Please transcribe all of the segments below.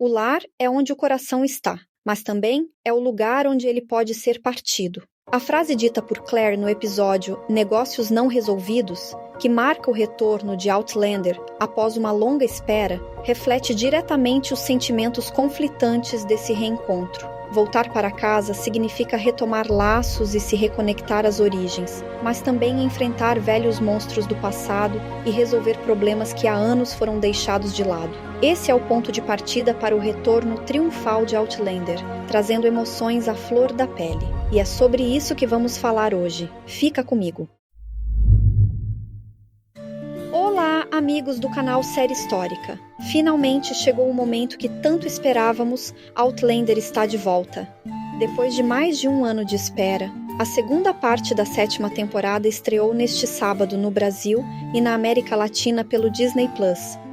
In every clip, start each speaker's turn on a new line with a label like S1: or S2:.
S1: O lar é onde o coração está, mas também é o lugar onde ele pode ser partido. A frase dita por Claire no episódio Negócios Não Resolvidos, que marca o retorno de Outlander após uma longa espera, reflete diretamente os sentimentos conflitantes desse reencontro. Voltar para casa significa retomar laços e se reconectar às origens, mas também enfrentar velhos monstros do passado e resolver problemas que há anos foram deixados de lado. Esse é o ponto de partida para o retorno triunfal de Outlander, trazendo emoções à flor da pele. E é sobre isso que vamos falar hoje. Fica comigo! Olá, amigos do canal Série Histórica! Finalmente chegou o momento que tanto esperávamos, Outlander está de volta. Depois de mais de um ano de espera, a segunda parte da 7ª temporada estreou neste sábado no Brasil e na América Latina pelo Disney+,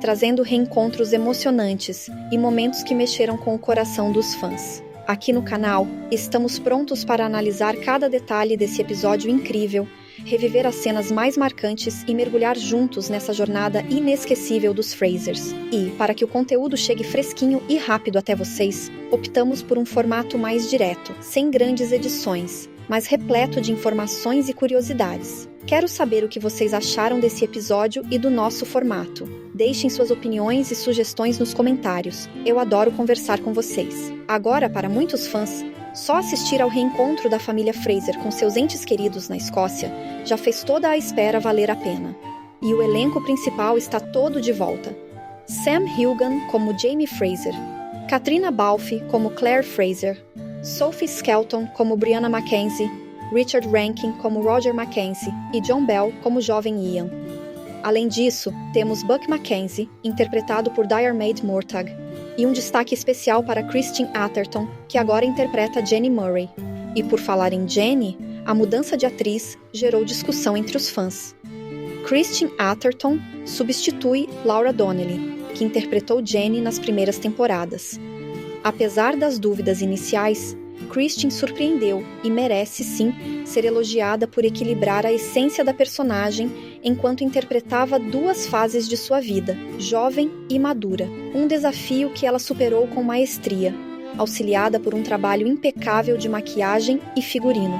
S1: trazendo reencontros emocionantes e momentos que mexeram com o coração dos fãs. Aqui no canal, estamos prontos para analisar cada detalhe desse episódio incrível, reviver as cenas mais marcantes e mergulhar juntos nessa jornada inesquecível dos Frasers. E, para que o conteúdo chegue fresquinho e rápido até vocês, optamos por um formato mais direto, sem grandes edições, mas repleto de informações e curiosidades. Quero saber o que vocês acharam desse episódio e do nosso formato. Deixem suas opiniões e sugestões nos comentários. Eu adoro conversar com vocês. Agora, para muitos fãs, só assistir ao reencontro da família Fraser com seus entes queridos na Escócia já fez toda a espera valer a pena. E o elenco principal está todo de volta. Sam Heughan como Jaime Fraser, Caitriona Balfe como Claire Fraser, Sophie Skelton como Brianna Mackenzie, Richard Rankin como Roger Mackenzie e John Bell como jovem Ian. Além disso, temos Buck Mackenzie, interpretado por Diarmaid Mortag, e um destaque especial para Christine Atherton, que agora interpreta Jenny Murray. E por falar em Jenny, a mudança de atriz gerou discussão entre os fãs. Christine Atherton substitui Laura Donnelly, que interpretou Jenny nas primeiras temporadas. Apesar das dúvidas iniciais, Christine surpreendeu e merece, sim, ser elogiada por equilibrar a essência da personagem enquanto interpretava duas fases de sua vida, jovem e madura. Um desafio que ela superou com maestria, auxiliada por um trabalho impecável de maquiagem e figurino.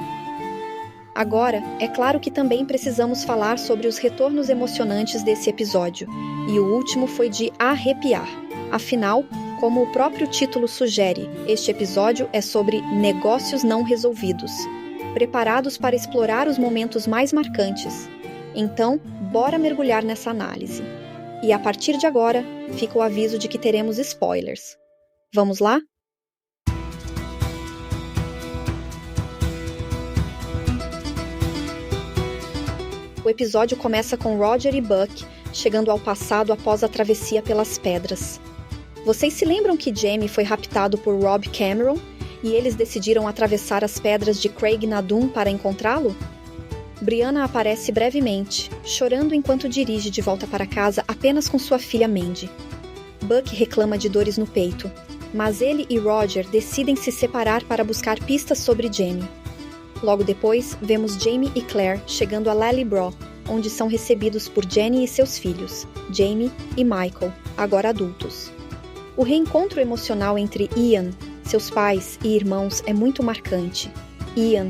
S1: Agora, é claro que também precisamos falar sobre os retornos emocionantes desse episódio, e o último foi de arrepiar. Afinal, como o próprio título sugere, este episódio é sobre negócios não resolvidos, preparados para explorar os momentos mais marcantes. Então, bora mergulhar nessa análise. E a partir de agora, fica o aviso de que teremos spoilers. Vamos lá? O episódio começa com Roger e Buck chegando ao passado após a travessia pelas pedras. Vocês se lembram que Jaime foi raptado por Rob Cameron e eles decidiram atravessar as pedras de Craig Nardun para encontrá-lo? Brianna aparece brevemente, chorando enquanto dirige de volta para casa apenas com sua filha Mandy. Buck reclama de dores no peito, mas ele e Roger decidem se separar para buscar pistas sobre Jaime. Logo depois, vemos Jaime e Claire chegando a Lallybrough, onde são recebidos por Jenny e seus filhos, Jaime e Michael, agora adultos. O reencontro emocional entre Ian, seus pais e irmãos é muito marcante. Ian,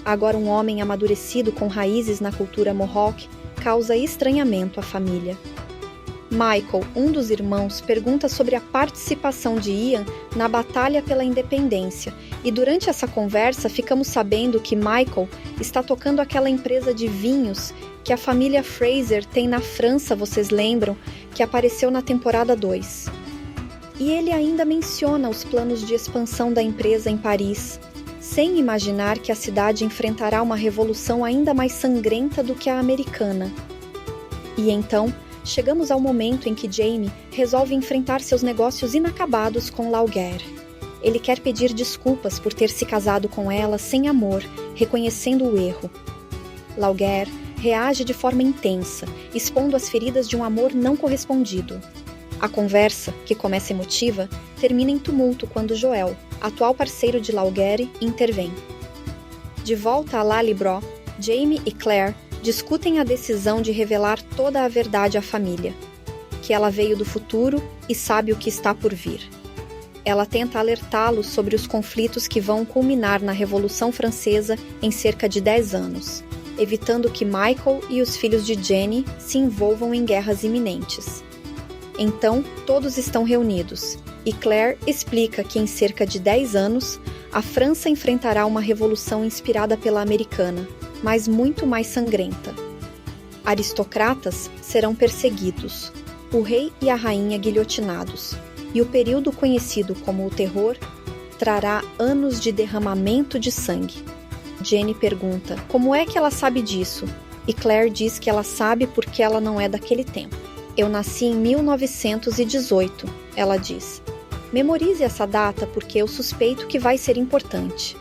S1: agora um homem amadurecido com raízes na cultura Mohawk, causa estranhamento à família. Michael, um dos irmãos, pergunta sobre a participação de Ian na batalha pela independência, e durante essa conversa ficamos sabendo que Michael está tocando aquela empresa de vinhos que a família Fraser tem na França, vocês lembram, que apareceu na temporada 2. E ele ainda menciona os planos de expansão da empresa em Paris, sem imaginar que a cidade enfrentará uma revolução ainda mais sangrenta do que a americana. E então, chegamos ao momento em que Jaime resolve enfrentar seus negócios inacabados com Laugher. Ele quer pedir desculpas por ter se casado com ela sem amor, reconhecendo o erro. Laugher reage de forma intensa, expondo as feridas de um amor não correspondido. A conversa, que começa emotiva, termina em tumulto quando Joel, atual parceiro de Laugher, intervém. De volta a Lallybrough, Jaime e Claire discutem a decisão de revelar toda a verdade à família, que ela veio do futuro e sabe o que está por vir. Ela tenta alertá-los sobre os conflitos que vão culminar na Revolução Francesa em cerca de 10 anos, evitando que Michael e os filhos de Jenny se envolvam em guerras iminentes. Então, todos estão reunidos, e Claire explica que em cerca de 10 anos, a França enfrentará uma revolução inspirada pela americana, mas muito mais sangrenta. Aristocratas serão perseguidos, o rei e a rainha guilhotinados, e o período conhecido como o Terror trará anos de derramamento de sangue. Jenny pergunta como é que ela sabe disso, e Claire diz que ela sabe porque ela não é daquele tempo. Eu nasci em 1918, ela diz. Memorize essa data porque eu suspeito que vai ser importante.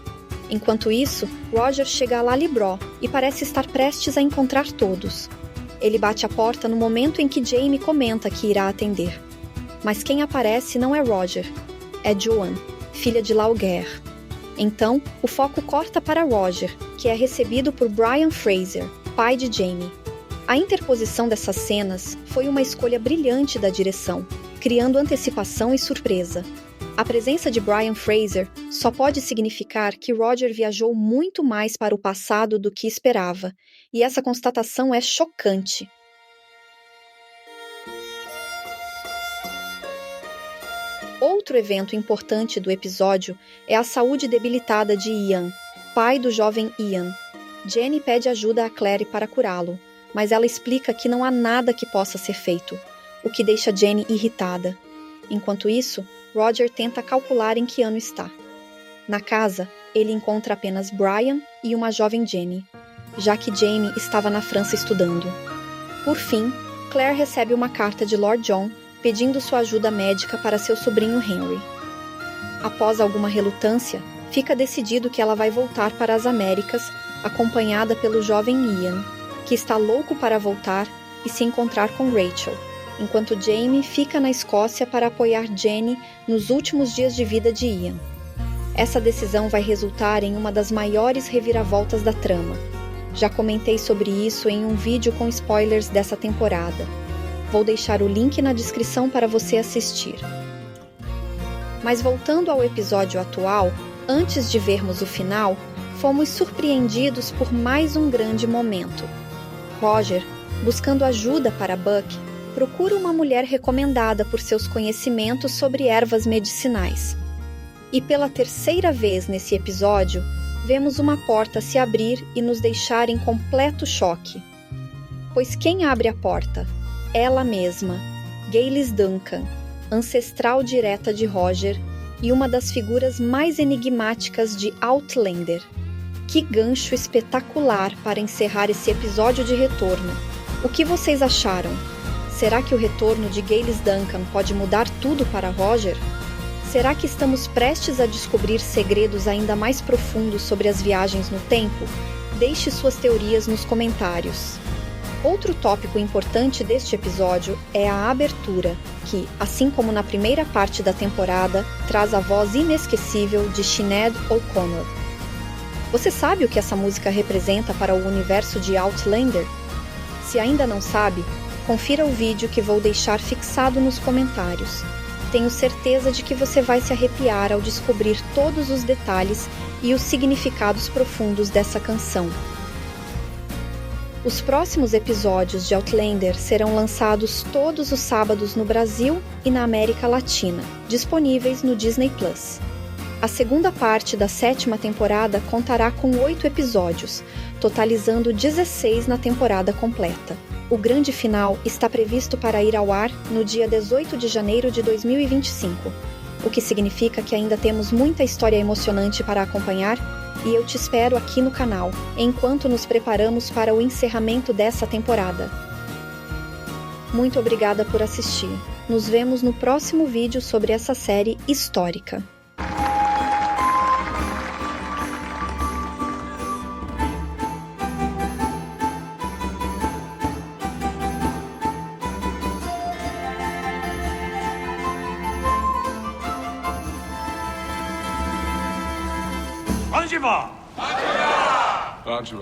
S1: Enquanto isso, Roger chega a Lallybrough e parece estar prestes a encontrar todos. Ele bate a porta no momento em que Jamie comenta que irá atender. Mas quem aparece não é Roger, é Joanne, filha de Lauguerre. Então, o foco corta para Roger, que é recebido por Brian Fraser, pai de Jamie. A interposição dessas cenas foi uma escolha brilhante da direção, criando antecipação e surpresa. A presença de Brian Fraser só pode significar que Roger viajou muito mais para o passado do que esperava, e essa constatação é chocante. Outro evento importante do episódio é a saúde debilitada de Ian, pai do jovem Ian. Jenny pede ajuda a Claire para curá-lo, mas ela explica que não há nada que possa ser feito, o que deixa Jenny irritada. Enquanto isso, Roger tenta calcular em que ano está. Na casa, ele encontra apenas Brian e uma jovem Jenny, já que Jamie estava na França estudando. Por fim, Claire recebe uma carta de Lord John pedindo sua ajuda médica para seu sobrinho Henry. Após alguma relutância, fica decidido que ela vai voltar para as Américas, acompanhada pelo jovem Ian, que está louco para voltar e se encontrar com Rachel, enquanto Jamie fica na Escócia para apoiar Jenny nos últimos dias de vida de Ian. Essa decisão vai resultar em uma das maiores reviravoltas da trama. Já comentei sobre isso em um vídeo com spoilers dessa temporada. Vou deixar o link na descrição para você assistir. Mas voltando ao episódio atual, antes de vermos o final, fomos surpreendidos por mais um grande momento. Roger, buscando ajuda para Buck, procura uma mulher recomendada por seus conhecimentos sobre ervas medicinais. E pela terceira vez nesse episódio, vemos uma porta se abrir e nos deixar em completo choque. Pois quem abre a porta? Ela mesma, Gaylis Duncan, ancestral direta de Roger e uma das figuras mais enigmáticas de Outlander. Que gancho espetacular para encerrar esse episódio de retorno. O que vocês acharam? Será que o retorno de Gaylis Duncan pode mudar tudo para Roger? Será que estamos prestes a descobrir segredos ainda mais profundos sobre as viagens no tempo? Deixe suas teorias nos comentários. Outro tópico importante deste episódio é a abertura, que, assim como na primeira parte da temporada, traz a voz inesquecível de Sinead O'Connor. Você sabe o que essa música representa para o universo de Outlander? Se ainda não sabe, confira o vídeo que vou deixar fixado nos comentários. Tenho certeza de que você vai se arrepiar ao descobrir todos os detalhes e os significados profundos dessa canção. Os próximos episódios de Outlander serão lançados todos os sábados no Brasil e na América Latina, disponíveis no Disney+. A segunda parte da 7ª temporada contará com 8 episódios, totalizando 16 na temporada completa. O grande final está previsto para ir ao ar no dia 18 de janeiro de 2025, o que significa que ainda temos muita história emocionante para acompanhar e eu te espero aqui no canal, enquanto nos preparamos para o encerramento dessa temporada. Muito obrigada por assistir. Nos vemos no próximo vídeo sobre essa série histórica.
S2: Anjiva! Anjiva! Anjiva!